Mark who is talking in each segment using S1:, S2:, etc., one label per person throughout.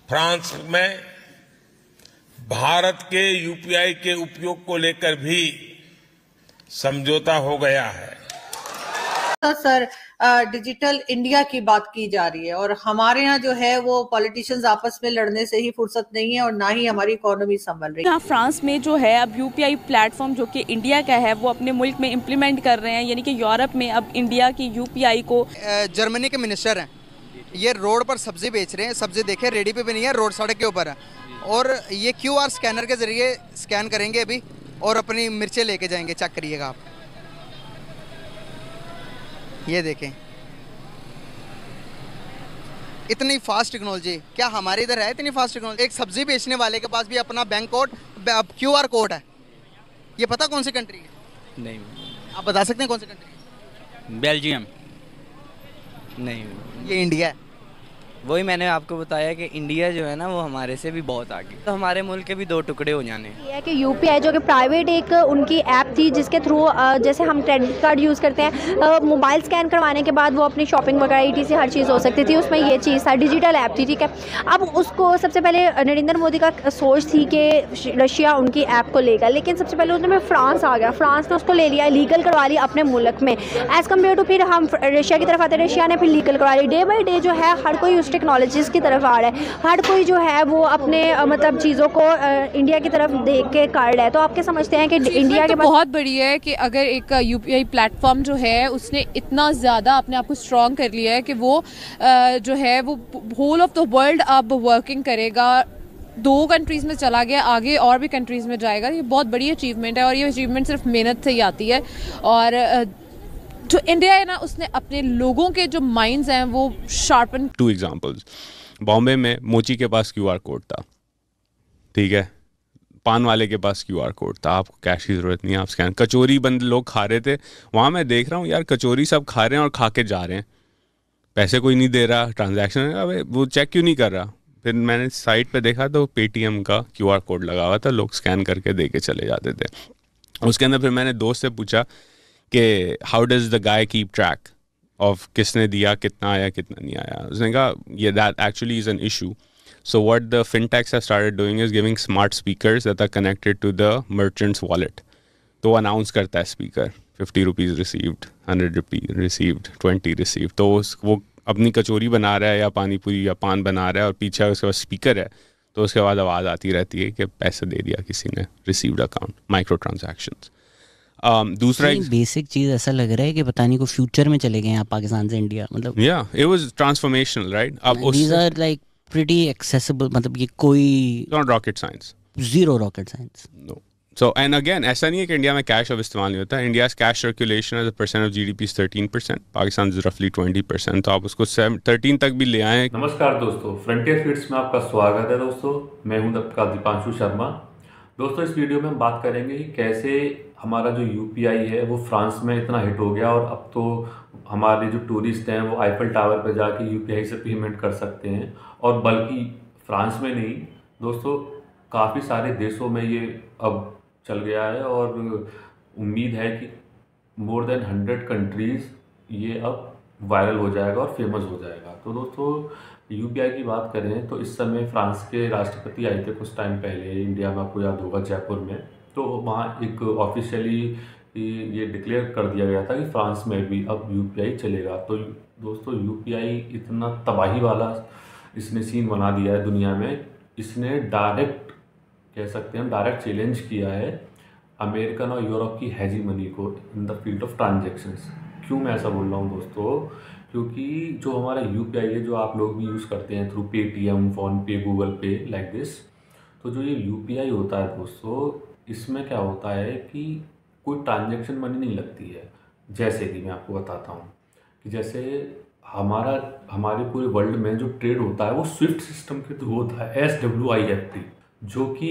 S1: France में भारत के UPI के उपयोग को लेकर भी समझौता हो गया है।
S2: तो सर, डिजिटल इंडिया की बात की जा रही है और हमारे यहाँ जो है वो पॉलिटिशियंस आपस में लड़ने से ही फुर्सत नहीं है और ना ही हमारी इकोनॉमी संभल रही है।
S3: यहाँ फ्रांस में जो है अब यूपीआई प्लेटफॉर्म जो कि इंडिया का है वो अपने मुल्क में इम्प्लीमेंट कर रहे हैं, यानी कि यूरोप में अब इंडिया की यूपीआई को।
S4: जर्मनी के मिनिस्टर हैं, ये रोड पर सब्जी बेच रहे हैं। सब्जी देखे रेडी पे भी नहीं है, रोड सड़क के ऊपर है, और ये QR स्कैनर के जरिए स्कैन करेंगे अभी और अपनी मिर्चें लेके जाएंगे। चेक करिएगा आप, ये देखें इतनी फास्ट टेक्नोलॉजी। क्या हमारे इधर है इतनी फास्ट टेक्नोलॉजी? एक सब्जी बेचने वाले के पास भी अपना बैंक कोड QR कोड है। ये पता कौन सी कंट्री है?
S5: नहीं।
S4: आप बता सकते हैं कौन सी कंट्री?
S5: बेल्जियम। नहीं,
S4: ये इंडिया है।
S5: वही मैंने आपको बताया कि इंडिया जो है ना वो हमारे से भी बहुत आगे, तो हमारे मुल्क के भी दो टुकड़े हो जाने।
S6: ये है कि यूपीआई जो कि प्राइवेट एक उनकी ऐप थी जिसके थ्रू जैसे हम क्रेडिट कार्ड यूज़ करते हैं, मोबाइल स्कैन करवाने के बाद वो अपनी शॉपिंग वगैरह ETC हर चीज़ हो सकती थी, उसमें ये चीज़ था, डिजिटल ऐप थी, ठीक है। अब उसको सबसे पहले नरेंद्र मोदी का सोच थी कि रशिया उनकी ऐप को लेगा, लेकिन सबसे पहले उसमें फ्रांस आ गया, फ्रांस ने उसको ले लिया, लीगल करवा लिया अपने मुल्क में, एज़ कम्पेयर टू फिर हम रशिया की तरफ आते हैं, रशिया ने फिर लीगल करवा लिया। डे बाई डे जो है हर कोई उस टेक्नोलॉजीज़ की तरफ आ रहा है, हर कोई जो है वो अपने मतलब चीज़ों को इंडिया की तरफ देख के कर रहा है। तो आपके समझते हैं कि इंडिया के
S7: बहुत बड़ी है कि अगर एक यूपीआई प्लेटफॉर्म जो है उसने इतना ज़्यादा अपने आप को स्ट्रॉन्ग कर लिया है कि वो जो है वो होल ऑफ द वर्ल्ड अब वर्किंग करेगा, 2 कंट्रीज में चला गया, आगे और भी कंट्रीज में जाएगा। ये बहुत बड़ी अचीवमेंट है और ये अचीवमेंट सिर्फ मेहनत से ही आती है। और जो इंडिया है ना, उसने अपने लोगों के जो माइंड्स हैं वो शार्पन।
S8: 2 एग्जांपल्स, बॉम्बे में मोची के पास QR कोड था, ठीक है, पान वाले के पास QR कोड था, आपको कैश की ज़रूरत नहीं है, आप स्कैन। कचौरी बंद लोग खा रहे थे वहाँ, मैं देख रहा हूँ यार कचौरी सब खा रहे हैं और खा के जा रहे हैं, पैसे कोई नहीं दे रहा, ट्रांजैक्शन अबे वो चेक क्यों नहीं कर रहा। फिर मैंने साइट पे देखा तो पेटीएम का QR कोड लगा हुआ था, लोग स्कैन करके दे के चले जाते थे। उसके अंदर फिर मैंने दोस्त से पूछा कि how does the guy keep track of किसने दिया, कितना आया, कितना नहीं आया। उसने कहा ये that actually is an issue. So what the fintechs have started doing is giving smart speakers that are connected to the merchant's wallet. तो अनाउंस करता है speaker 50 rupees received, 100 rupees received, 20 received. तो वो अपनी कचौरी बना रहा है या पानी पूरी या पान बना रहा है और पीछे उसके पास स्पीकर है, तो उसके बाद आवाज़ आती रहती है कि पैसे दे दिया किसी ने, रिसीव्ड अकाउंट, माइक्रो ट्रांजैक्शंस। दूसरा
S9: बेसिक चीज़ ऐसा लग रहा है कि पता नहीं को फ्यूचर में चले गए हैं पाकिस्तान से इंडिया, मतलब
S8: इट वाज ट्रांसफॉर्मेशनल, राइट। अब
S9: these are like pretty accessible, मतलब ये कोई
S8: not rocket science,
S9: zero rocket science,
S8: no. So and again ऐसा नहीं है कि इंडिया में कैश अब इस्तेमाल नहीं होता। India cash circulation as a percent of GDP is 13%, Pakistan is रफली 20%, तो आप उसको 13 तक भी ले आए।
S10: नमस्कार दोस्तों, फ्रंटियर फीड्स में आपका स्वागत है दोस्तों। मैं हूं आपका दीपांशु शर्मा। दोस्तों इस वीडियो में हम बात करेंगे कि कैसे हमारा जो UPI है वो फ्रांस में इतना हिट हो गया और अब तो हमारे जो टूरिस्ट हैं वो आईफल टावर पर जाके UPI से पेमेंट कर सकते हैं। और बल्कि फ्रांस में नहीं दोस्तों, काफ़ी सारे देशों में ये अब चल गया है और उम्मीद है कि मोर देन 100 कंट्रीज़ ये अब वायरल हो जाएगा और फेमस हो जाएगा। तो दोस्तों UPI की बात करें तो इस समय फ्रांस के राष्ट्रपति आए थे कुछ टाइम पहले इंडिया में, आपको याद होगा, जयपुर में। तो वहाँ एक ऑफिशियली ये डिक्लेयर कर दिया गया था कि फ्रांस में भी अब UPI चलेगा। तो दोस्तों UPI इतना तबाही वाला इसने सीन बना दिया है दुनिया में, इसने डायरेक्ट कह सकते हैं डायरेक्ट चैलेंज किया है अमेरिकन और यूरोप की हेजीमनी को in the field of transactions. क्यों मैं ऐसा बोल रहा हूँ दोस्तों, क्योंकि जो हमारा UPI है जो आप लोग भी यूज़ करते हैं थ्रू पेटीएम, फ़ोनपे, गूगल पे, लाइक दिस, तो जो ये UPI होता है दोस्तों, इसमें क्या होता है कि कोई ट्रांजैक्शन मनी नहीं लगती है। जैसे कि मैं आपको बताता हूँ कि जैसे हमारे पूरे वर्ल्ड में जो ट्रेड होता है वो स्विफ्ट सिस्टम के थ्रू होता है, SWIFT, जो कि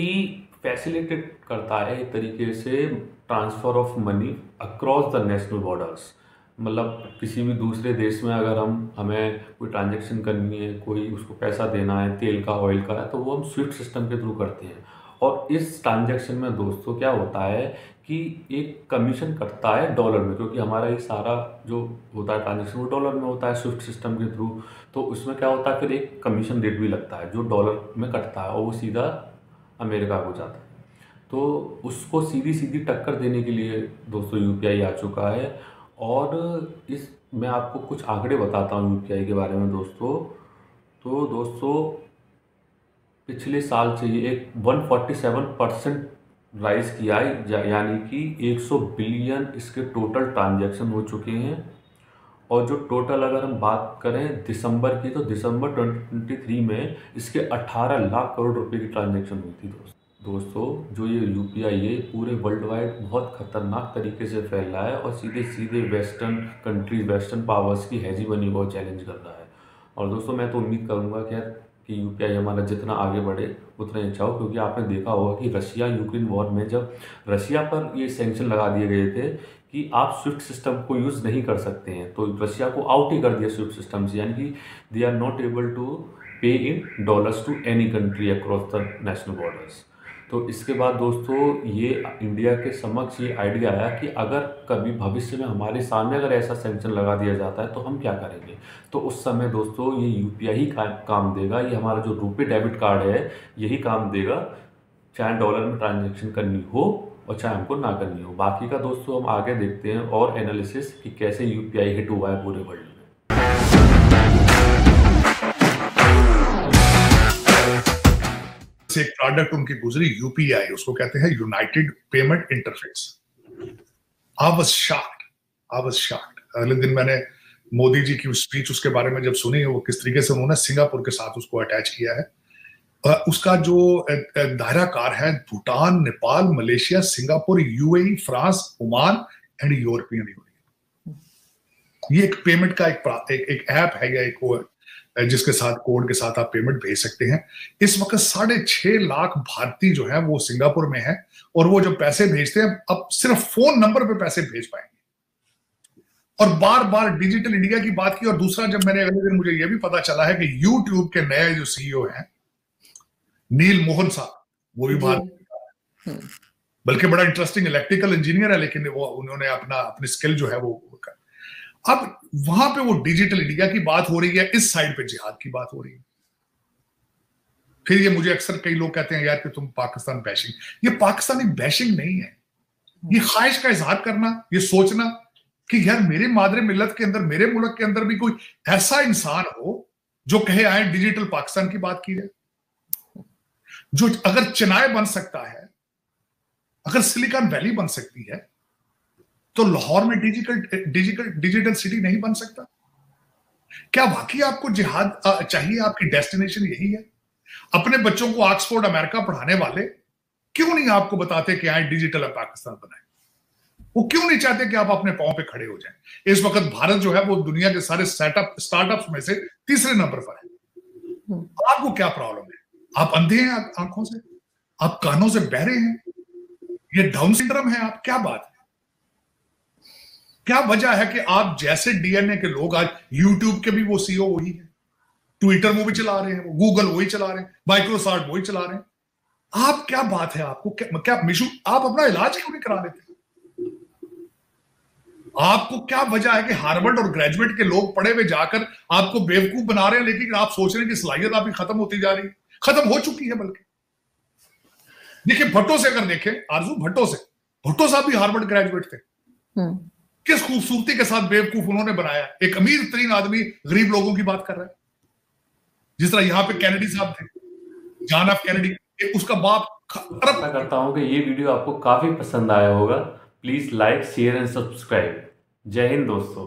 S10: फैसिलिटेट करता है एक तरीके से transfer of money across the national borders. मतलब किसी भी दूसरे देश में अगर हमें कोई ट्रांजैक्शन करनी है, कोई उसको पैसा देना है, तेल का, ऑयल का है, तो वो हम स्विफ्ट सिस्टम के थ्रू करते हैं। और इस ट्रांजैक्शन में दोस्तों क्या होता है कि एक कमीशन कटता है डॉलर में, क्योंकि हमारा ये सारा जो होता है ट्रांजेक्शन वो डॉलर में होता है स्विफ्ट सिस्टम के थ्रू। तो उसमें क्या होता है, फिर एक कमीशन रेट भी लगता है जो डॉलर में कटता है और वो सीधा अमेरिका को जाता है। तो उसको सीधी सीधी टक्कर देने के लिए दोस्तों यूपीआई आ चुका है। और इस मैं आपको कुछ आंकड़े बताता हूँ यूपीआई के बारे में दोस्तों। तो दोस्तों पिछले साल से ये एक 147% राइज किया है, यानी कि 100 बिलियन इसके टोटल ट्रांजैक्शन हो चुके हैं। और जो टोटल अगर हम बात करें दिसंबर की, तो दिसंबर 2023 में इसके 18 लाख करोड़ रुपए की ट्रांजैक्शन हुई थी दोस्तों। जो ये यूपीआई है पूरे वर्ल्ड वाइड बहुत खतरनाक तरीके से फैल रहा है और सीधे सीधे वेस्टर्न कंट्रीज, वेस्टर्न पावर्स की हेजीमनी को चैलेंज कर रहा है। और दोस्तों मैं तो उम्मीद करूँगा कि यूपीआई हमारा जितना आगे बढ़े उतना अच्छा हो, क्योंकि आपने देखा होगा कि रशिया यूक्रेन वॉर में जब रशिया पर ये सैंक्शन लगा दिए गए थे कि आप स्विफ्ट सिस्टम को यूज़ नहीं कर सकते हैं, तो रशिया को आउट ही कर दिया स्विफ्ट सिस्टम से, यानी कि they are not able to pay in dollars to any country across the national borders. तो इसके बाद दोस्तों ये इंडिया के समक्ष ये आइडिया आया कि अगर कभी भविष्य में हमारे सामने अगर ऐसा सैंक्शन लगा दिया जाता है तो हम क्या करेंगे। तो उस समय दोस्तों ये यूपीआई ही काम देगा, ये हमारा जो रुपे डेबिट कार्ड है यही काम देगा, चाहे डॉलर में ट्रांजैक्शन करनी हो और चाहे हमको ना करनी हो। बाकी का दोस्तों हम आगे देखते हैं और एनालिसिस कि कैसे यूपीआई हिट हुआ है पूरे वर्ल्ड में।
S11: एक प्रोडक्ट उनकी गुजरी यूपीआई, उसको कहते हैं United payment interface. I was shocked. अगले दिन मैंने मोदी जी की स्पीच उसके बारे में जब सुनी, वो किस तरीके से उन्होंने सिंगापुर के साथ उसको अटैच किया है। उसका जो दायराकार है Bhutan, Nepal, Malaysia, Singapore, UAE, France, Oman and European union. ये एक पेमेंट का एक ऐप है या एक जिसके साथ कोड के साथ आप पेमेंट भेज सकते हैं। इस वक्त 6.5 लाख भारतीय जो है वो सिंगापुर में है और वो जो पैसे भेजते हैं अब सिर्फ फोन नंबर पे पैसे भेज पाएंगे। और बार बार डिजिटल इंडिया की बात की। और दूसरा, जब मैंने अगले दिन मुझे ये भी पता चला है कि यूट्यूब के नए जो सीईओ हैं नील मोहन साहब, वो भी भारत, बल्कि बड़ा इंटरेस्टिंग इलेक्ट्रिकल इंजीनियर है, लेकिन वो उन्होंने अपनी स्किल जो है वो अब वहां पे वो डिजिटल इंडिया की बात हो रही है, इस साइड पे जिहाद की बात हो रही है। फिर ये मुझे अक्सर कई लोग कहते हैं यार कि तुम पाकिस्तान बैशिंग, ये पाकिस्तानी बैशिंग नहीं है, ये ख्वाहिश का इजहार करना, ये सोचना कि यार मेरे मादरे मिल्लत के अंदर, मेरे मुल्क के अंदर भी कोई ऐसा इंसान हो जो कहे आए डिजिटल पाकिस्तान की बात की जाए। जो अगर चेन्नई बन सकता है, अगर सिलिकॉन वैली बन सकती है, तो लाहौर में डिजिटल सिटी नहीं बन सकता। क्या वाकई आपको जिहाद चाहिए? आपकी डेस्टिनेशन यही है? अपने बच्चों को ऑक्सफोर्ड अमेरिका पढ़ाने वाले क्यों नहीं आपको बताते कि आए डिजिटल पाकिस्तान बनाए? वो क्यों नहीं चाहते कि आप अपने पांव पे खड़े हो जाएं? इस वक्त भारत जो है वो दुनिया के सारे स्टार्टअप्स में से तीसरे नंबर पर है। आपको क्या प्रॉब्लम है? आप अंधे हैं आंखों से? आप कानों से बहरे हैं? ये डाउन सिंड्रोम है? आप क्या बात है? क्या वजह है कि आप जैसे डीएनए के लोग आज यूट्यूब के भी वो सीईओ वही है, ट्विटर वो भी चला रहे हैं, वो गूगल वही चला रहे हैं, माइक्रोसॉफ्ट वही चला रहे हैं। आप क्या बात है? आपको क्या मिशू, आप अपना इलाज क्यों नहीं करा लेते? आपको क्या वजह है कि हार्वर्ड और ग्रेजुएट के लोग पढ़े हुए जाकर आपको बेवकूफ बना रहे हैं, लेकिन आप सोच रहे हैं कि सलाहियत आपकी खत्म होती जा रही है? खत्म हो चुकी है। बल्कि देखिए, भट्टो से अगर देखें, आरजू भट्टो साहब भी हार्वर्ड ग्रेजुएट थे। किस खूबसूरती के साथ बेवकूफ उन्होंने बनाया। एक अमीर तरीन आदमी गरीब लोगों की बात कर रहा है। जिस तरह यहां पे कैनेडी साहब थे, जॉन एफ कैनेडी, उसका बाप।
S10: आशा करता हूं कि ये वीडियो आपको काफी पसंद आया होगा। Please like, share and subscribe. जय हिंद दोस्तों।